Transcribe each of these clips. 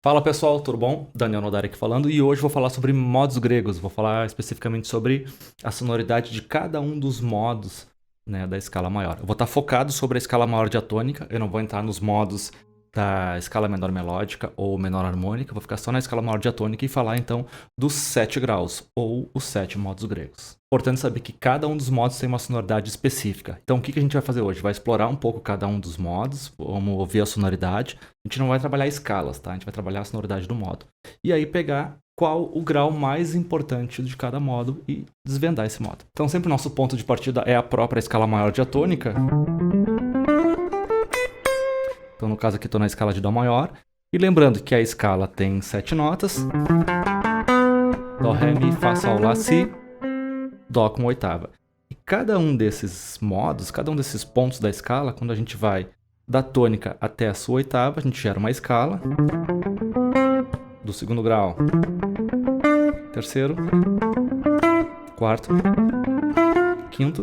Fala pessoal, tudo bom? Daniel Nodari aqui falando e hoje vou falar sobre modos gregos. Vou falar especificamente sobre a sonoridade de cada um dos modos, né, da escala maior. Eu vou estar focado sobre a escala maior diatônica, eu não vou entrar nos modos da escala menor melódica ou menor harmônica, vou ficar só na escala maior diatônica e falar então dos 7 graus ou os 7 modos gregos. Importante saber que cada um dos modos tem uma sonoridade específica. Então o que a gente vai fazer hoje? Vai explorar um pouco cada um dos modos, vamos ouvir a sonoridade. A gente não vai trabalhar escalas, tá? A gente vai trabalhar a sonoridade do modo. E aí pegar qual o grau mais importante de cada modo e desvendar esse modo. Então sempre o nosso ponto de partida é a própria escala maior diatônica. Então no caso aqui estou na escala de Dó maior. E lembrando que a escala tem 7 notas. Dó, Ré, Mi, Fá, Sol, Lá, Si, Dó com oitava. E cada um desses modos, cada um desses pontos da escala, quando a gente vai da tônica até a sua oitava, a gente gera uma escala do segundo grau, terceiro, quarto, quinto,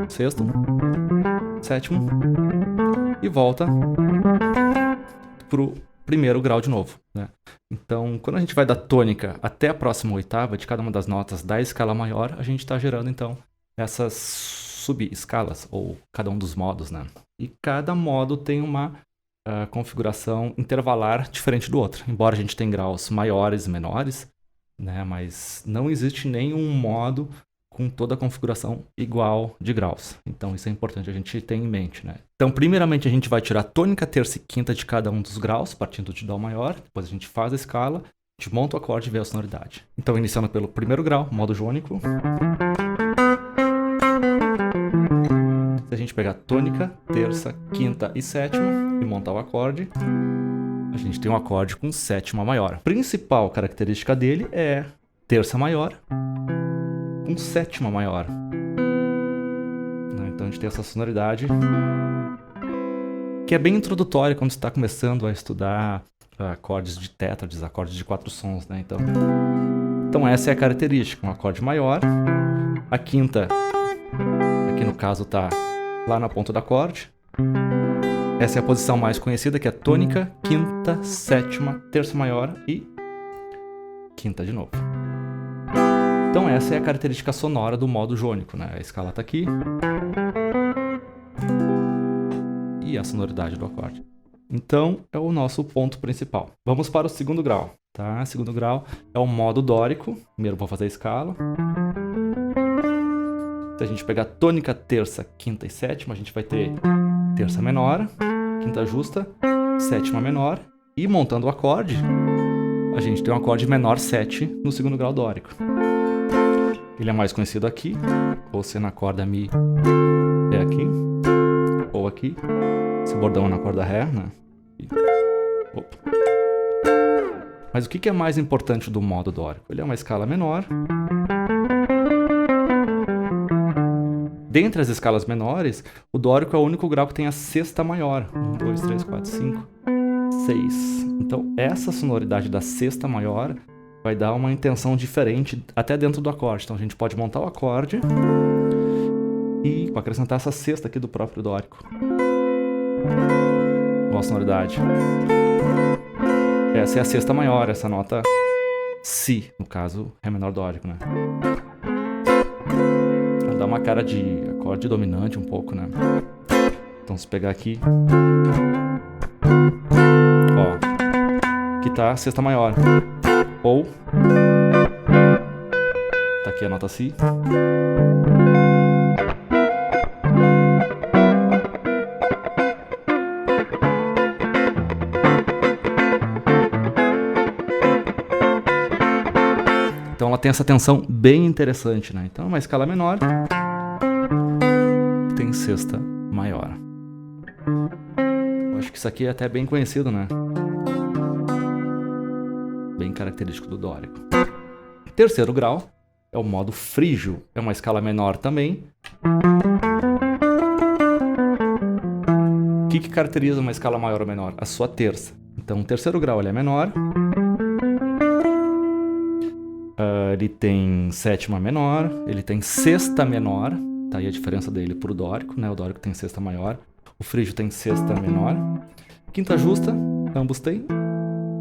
sexto, sétimo e volta pro primeiro grau de novo, né? Então, quando a gente vai da tônica até a próxima oitava de cada uma das notas da escala maior, a gente está gerando então essas sub-escalas ou cada um dos modos, né? E cada modo tem uma configuração intervalar diferente do outro. Embora a gente tenha graus maiores e menores, né? Mas não existe nenhum modo com toda a configuração igual de graus. Então isso é importante a gente ter em mente, né? Então primeiramente a gente vai tirar a tônica, terça e quinta de cada um dos graus, partindo de Dó maior. Depois a gente faz a escala, a gente monta o acorde e vê a sonoridade. Então iniciando pelo primeiro grau, modo jônico. Se a gente pegar tônica, terça, quinta e sétima e montar o acorde, a gente tem um acorde com sétima maior. A principal característica dele é terça maior com sétima maior. Então a gente tem essa sonoridade que é bem introdutória quando você está começando a estudar acordes de tétrades, acordes de 4 sons, né? Então essa é a característica, um acorde maior. A quinta, aqui no caso está lá na ponta do acorde. Essa é a posição mais conhecida, que é tônica, quinta, sétima, terça maior e quinta de novo. Então essa é a característica sonora do modo jônico, né? A escala está aqui e a sonoridade do acorde. Então é o nosso ponto principal. Vamos para o segundo grau, tá? Segundo grau é o modo dórico. Primeiro vou fazer a escala. Se a gente pegar tônica, terça, quinta e sétima, a gente vai ter terça menor, quinta justa, sétima menor e montando o acorde, a gente tem um acorde menor 7 no segundo grau dórico. Ele é mais conhecido aqui, ou se na corda Mi é aqui, ou aqui, esse bordão é na corda Ré, né? Opa. Mas o que é mais importante do modo dórico? Ele é uma escala menor. Dentre as escalas menores, o dórico é o único grau que tem a sexta maior. 1, 2, 3, 4, 5, 6. Então essa sonoridade da sexta maior vai dar uma intenção diferente até dentro do acorde. Então a gente pode montar o acorde e acrescentar essa sexta aqui do próprio dórico. Boa sonoridade. Essa é a sexta maior, essa nota Si, no caso, Ré menor dórico, né? Ela dá uma cara de acorde dominante um pouco, né? Então se pegar aqui, ó, aqui tá a sexta maior. Ou tá aqui a nota Si. Então ela tem essa tensão bem interessante, né? Então é uma escala menor tem sexta maior. Eu acho que isso aqui é até bem conhecido, né? Bem característico do dórico. Terceiro grau é o modo frígio. É uma escala menor também. O que caracteriza uma escala maior ou menor? A sua terça. Então o terceiro grau ele é menor. Ele tem sétima menor. Ele tem sexta menor. Tá aí a diferença dele pro dórico, né? O dórico tem sexta maior. O frígio tem sexta menor. Quinta justa, ambos têm.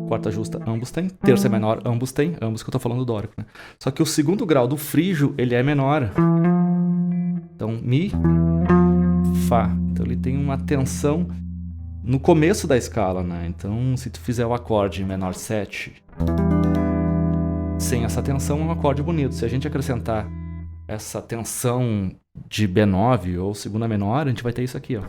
quarta justa, ambos têm. Terça menor, ambos têm. Ambos que eu tô falando dórico, né? Só que o segundo grau do frígio, ele é menor. Então, Mi, Fá. Então ele tem uma tensão no começo da escala, né? Então, se tu fizer o acorde menor 7 sem essa tensão, é um acorde bonito. Se a gente acrescentar essa tensão de B9 ou segunda menor, a gente vai ter isso aqui, ó.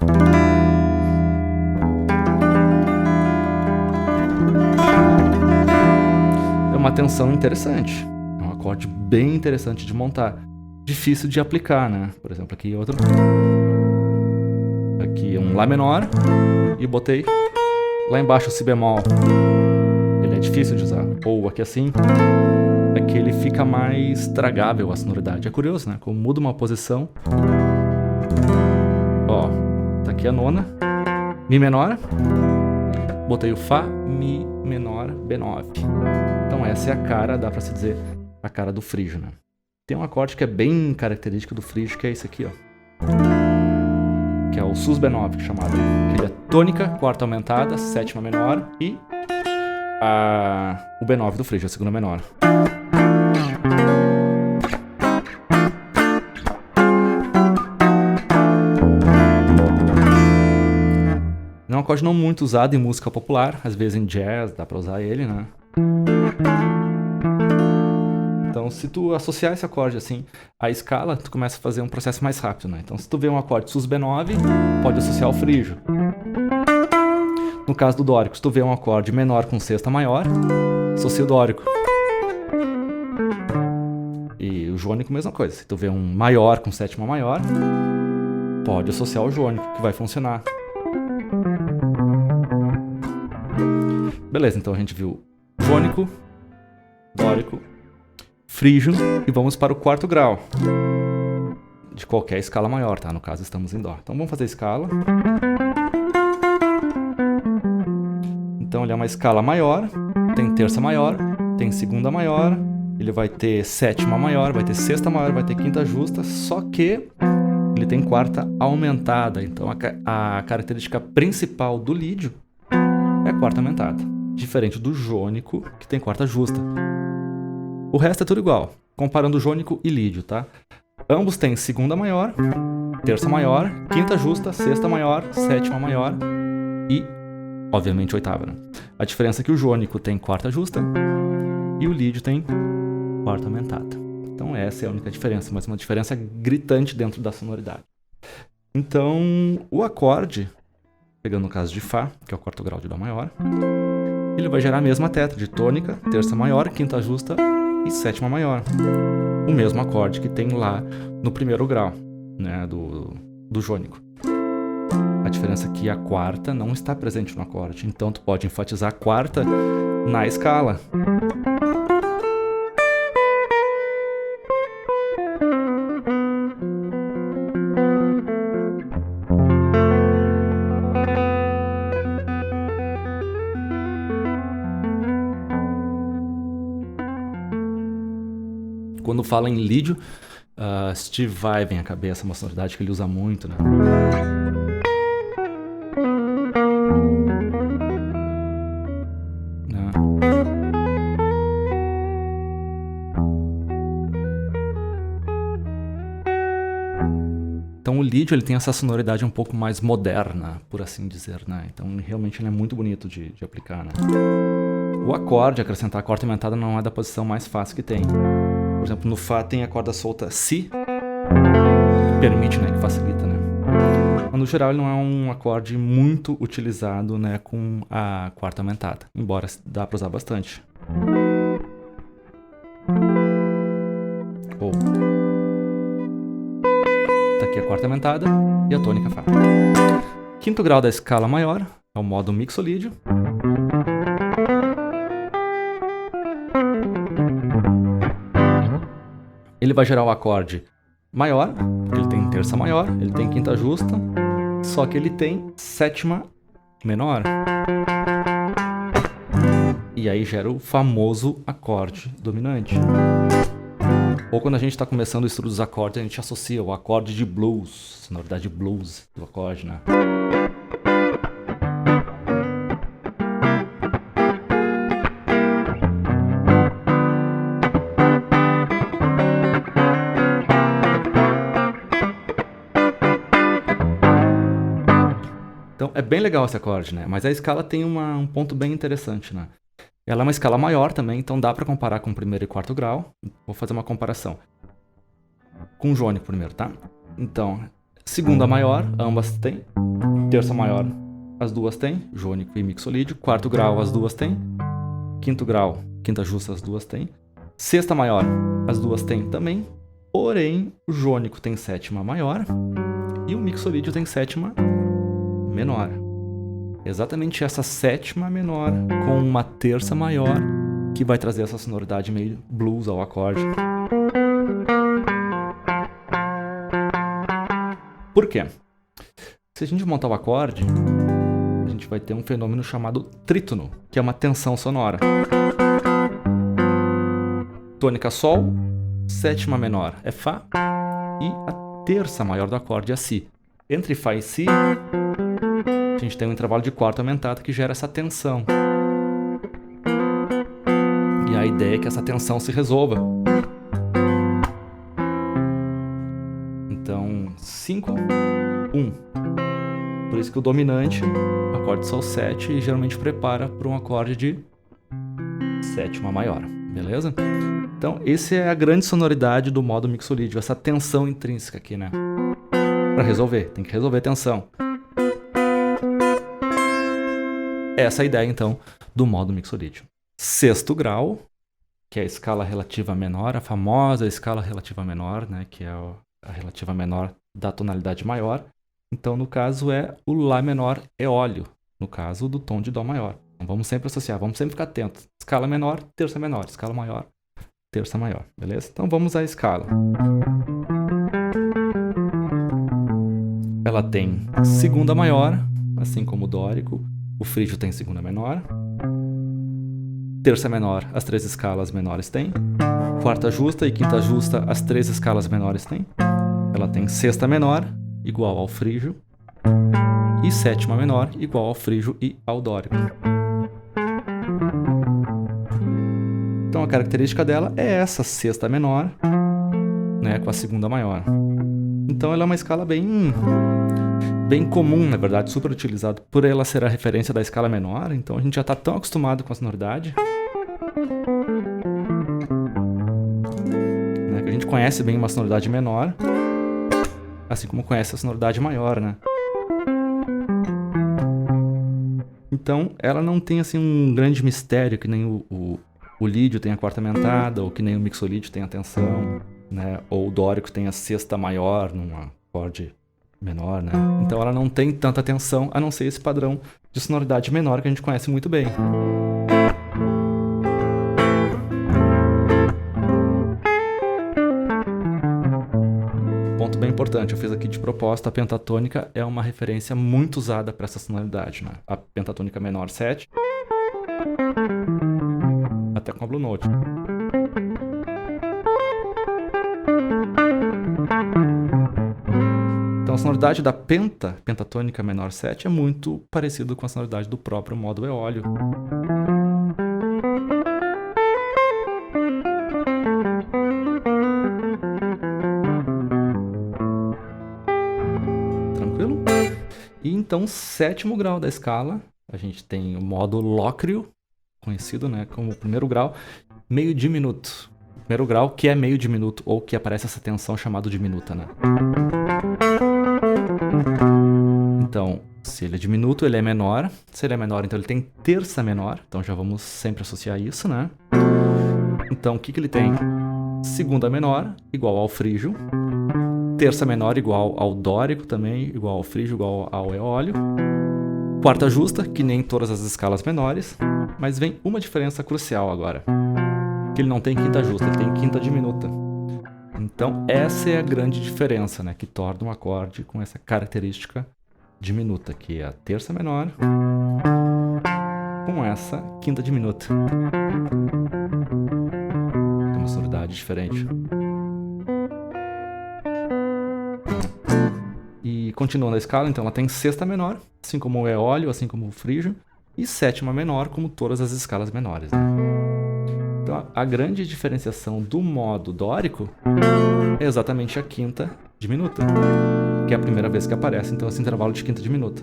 É uma tensão interessante. É um acorde bem interessante de montar. Difícil de aplicar, né? Por exemplo, aqui outro. Aqui um Lá menor e botei lá embaixo o Si bemol. Ele é difícil de usar. Ou aqui assim, é que ele fica mais tragável a sonoridade. É curioso, né? Como muda uma posição. Ó, tá aqui a nona. Mi menor. Botei o Fá, Mi menor, B9. Então essa é a cara, dá pra se dizer, a cara do frígio, né? Tem um acorde que é bem característico do frígio, que é esse aqui, ó. Que é o Sus B9, que é chamado. Ele é tônica, quarta aumentada, sétima menor e o B9 do frígio, a segunda menor. É um acorde não muito usado em música popular, às vezes em jazz dá pra usar ele, né? Então, se tu associar esse acorde assim à escala, tu começa a fazer um processo mais rápido, né? Então, se tu vê um acorde Sus B9, pode associar ao frígio. No caso do dórico, se tu vê um acorde menor com sexta maior, associa o dórico. E o jônico, mesma coisa. Se tu vê um maior com sétima maior, pode associar ao jônico, que vai funcionar. Beleza, então a gente viu jônico, dórico, frígio e vamos para o quarto grau de qualquer escala maior, tá? No caso estamos em Dó. Então vamos fazer a escala. Então ele é uma escala maior, tem terça maior, tem segunda maior, ele vai ter sétima maior, vai ter sexta maior, vai ter quinta justa, só que ele tem quarta aumentada. Então a característica principal do lídio é a quarta aumentada, diferente do jônico, que tem quarta justa. O resto é tudo igual, comparando jônico e lídio, tá? Ambos têm segunda maior, terça maior, quinta justa, sexta maior, sétima maior e, obviamente, oitava, né? A diferença é que o jônico tem quarta justa e o lídio tem quarta aumentada. Então essa é a única diferença, mas uma diferença gritante dentro da sonoridade. Então, o acorde, pegando o caso de Fá, que é o quarto grau de Dó maior, ele vai gerar a mesma teta de tônica, terça maior, quinta justa e sétima maior. O mesmo acorde que tem lá no primeiro grau, né, do jônico. A diferença é que a quarta não está presente no acorde, então tu pode enfatizar a quarta na escala. Quando fala em lídio, Steve Vai vem à cabeça, uma sonoridade que ele usa muito, né? Então o lídio ele tem essa sonoridade um pouco mais moderna, por assim dizer, né? Então realmente ele é muito bonito de aplicar, né? O acorde, acrescentar a quarta aumentada, não é da posição mais fácil que tem. Por exemplo, no Fá tem a corda solta Si, que permite, né, que facilita, né? Mas no geral ele não é um acorde muito utilizado, né, com a quarta aumentada, embora dá para usar bastante. Ou tá aqui a quarta aumentada e a tônica Fá. Quinto grau da escala maior é o modo mixolídio. Ele vai gerar o acorde maior, ele tem terça maior, ele tem quinta justa, só que ele tem sétima menor. E aí gera o famoso acorde dominante. Ou quando a gente está começando o estudo dos acordes, a gente associa o acorde de blues, sonoridade blues do acorde, né? Então, é bem legal esse acorde, né? Mas a escala tem um ponto bem interessante, né? Ela é uma escala maior também, então dá para comparar com o primeiro e quarto grau. Vou fazer uma comparação com o jônico primeiro, tá? Então, segunda maior, ambas têm. Terça maior, as duas têm. Jônico e mixolídio. Quarto grau, as duas têm. Quinto grau, quinta justa, as duas têm. Sexta maior, as duas têm também. Porém, o jônico tem sétima maior e o mixolídio tem sétima menor. Exatamente essa sétima menor com uma terça maior que vai trazer essa sonoridade meio blues ao acorde. Por quê? Se a gente montar o acorde, a gente vai ter um fenômeno chamado trítono, que é uma tensão sonora. Tônica Sol, sétima menor é Fá e a terça maior do acorde é Si. Entre Fá e Si, a gente tem um intervalo de quarta aumentado que gera essa tensão. E a ideia é que essa tensão se resolva. Então, 5, 1. Por isso que o dominante, acorde Sol 7, geralmente prepara para um acorde de sétima maior. Beleza? Então, essa é a grande sonoridade do modo mixolídio, essa tensão intrínseca aqui, né? Para resolver, tem que resolver a tensão. Essa é a ideia, então, do modo mixolídio. Sexto grau, que é a escala relativa menor, a famosa escala relativa menor, né? Que é a relativa menor da tonalidade maior. Então, no caso, é o Lá menor eólio, no caso do tom de Dó maior. Então, vamos sempre associar, vamos sempre ficar atentos. Escala menor, terça menor, escala maior, terça maior, beleza? Então vamos à escala. Ela tem segunda maior, assim como o dórico. O frígio tem segunda menor. Terça menor, as três escalas menores têm. Quarta justa e quinta justa, as três escalas menores têm. Ela tem sexta menor, igual ao frígio. E sétima menor, igual ao frígio e ao dórico. Então a característica dela é essa sexta menor, né, com a segunda maior. Então ela é uma escala bem comum, na verdade, super utilizada por ela ser a referência da escala menor. Então a gente já está tão acostumado com a sonoridade, né, que a gente conhece bem uma sonoridade menor, assim como conhece a sonoridade maior, né? Então ela não tem assim um grande mistério que nem o lídio tem a quarta aumentada, ou que nem o mixolídio tem a tensão, né? Ou o dórico tem a sexta maior num acorde menor, né? Então ela não tem tanta tensão, a não ser esse padrão de sonoridade menor que a gente conhece muito bem. Ponto bem importante, eu fiz aqui de propósito, a pentatônica é uma referência muito usada para essa sonoridade, né? A pentatônica menor 7, até com a Blue Note. Então a sonoridade da pentatônica menor 7 é muito parecido com a sonoridade do próprio modo eólio. Tranquilo? E então, sétimo grau da escala, a gente tem o modo lócreo, conhecido, né, como primeiro grau, meio diminuto. Primeiro grau que é meio diminuto, ou que aparece essa tensão chamada diminuta, né? Então, se ele é diminuto, ele é menor. Se ele é menor, então ele tem terça menor. Então já vamos sempre associar isso, né? Então, o que ele tem? Segunda menor, igual ao frígio. Terça menor, igual ao dórico também, igual ao frígio, igual ao eólio. Quarta justa, que nem todas as escalas menores. Mas vem uma diferença crucial agora. Que ele não tem quinta justa, ele tem quinta diminuta. Então, essa é a grande diferença, né? Que torna um acorde com essa característica diminuta, que é a terça menor com essa quinta diminuta. Tem uma sonoridade diferente. E continuando a escala, então ela tem sexta menor, assim como o eólio, assim como o frígio, e sétima menor, como todas as escalas menores, né? Então, a grande diferenciação do modo dórico é exatamente a quinta diminuta, que é a primeira vez que aparece, então, esse intervalo de quinta diminuta.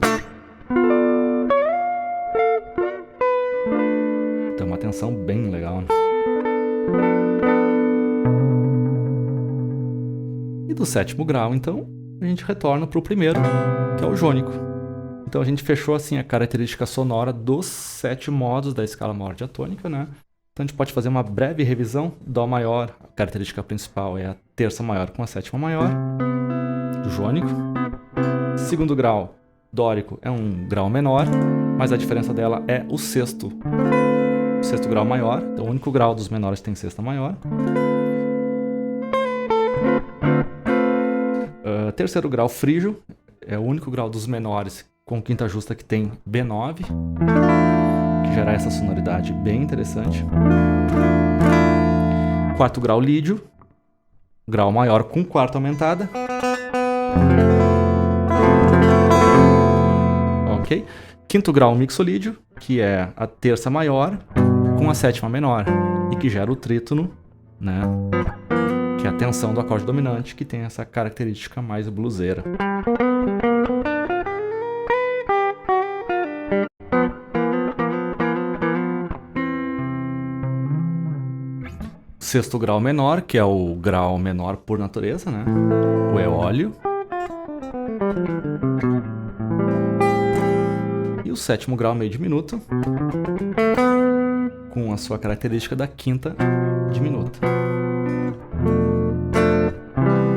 uma tensão bem legal, né? E do 7º grau, então, a gente retorna para o primeiro, que é o jônico. Então a gente fechou assim a característica sonora dos 7 modos da escala maior diatônica, né? Então a gente pode fazer uma breve revisão. Dó maior, a característica principal é a terça maior com a sétima maior, do jônico. 2º grau, dórico, é um grau menor, mas a diferença dela é o sexto grau maior. Então o único grau dos menores tem sexta maior. 3º grau, frígio, é o único grau dos menores com quinta justa que tem B9, que gera essa sonoridade bem interessante. 4º grau, lídio, grau maior com quarta aumentada. Ok? 5º grau, mixolídio, que é a terça maior com a sétima menor e que gera o trítono, né? Que é a tensão do acorde dominante, que tem essa característica mais bluseira. Sexto grau menor, que é o grau menor por natureza, né? O eólio. E o 7º grau meio diminuto, com a sua característica da quinta diminuta.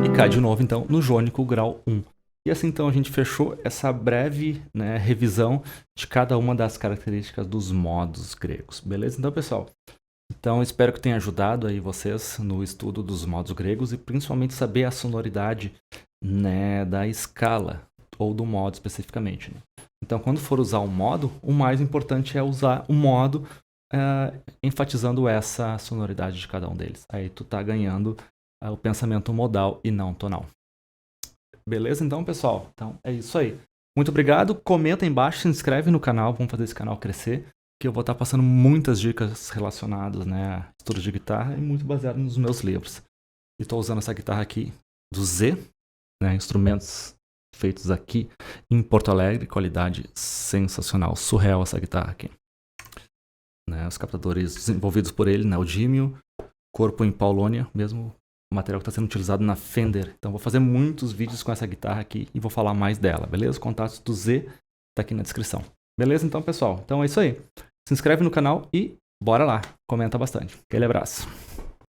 E cai de novo, então, no jônico grau 1. E assim, então, a gente fechou essa breve, né, revisão de cada uma das características dos modos gregos. Beleza? Então, pessoal, espero que tenha ajudado aí vocês no estudo dos modos gregos e principalmente saber a sonoridade, né, da escala ou do modo especificamente, né? Então, quando for usar um modo, o mais importante é usar o modo enfatizando essa sonoridade de cada um deles. Aí tu tá ganhando o pensamento modal e não tonal. Beleza, então, pessoal? Então, é isso aí. Muito obrigado. Comenta aí embaixo, se inscreve no canal, vamos fazer esse canal crescer, que eu vou estar passando muitas dicas relacionadas, né, a estudo de guitarra e muito baseado nos meus livros. E estou usando essa guitarra aqui do Z, né, instrumentos feitos aqui em Porto Alegre, qualidade sensacional, surreal essa guitarra aqui. Né, os captadores desenvolvidos por ele, Neodímio, corpo em Paulownia, mesmo material que está sendo utilizado na Fender. Então vou fazer muitos vídeos com essa guitarra aqui e vou falar mais dela, beleza? Os contatos do Z tá aqui na descrição. Beleza então, pessoal? Então é isso aí. Se inscreve no canal e bora lá. Comenta bastante. Aquele abraço.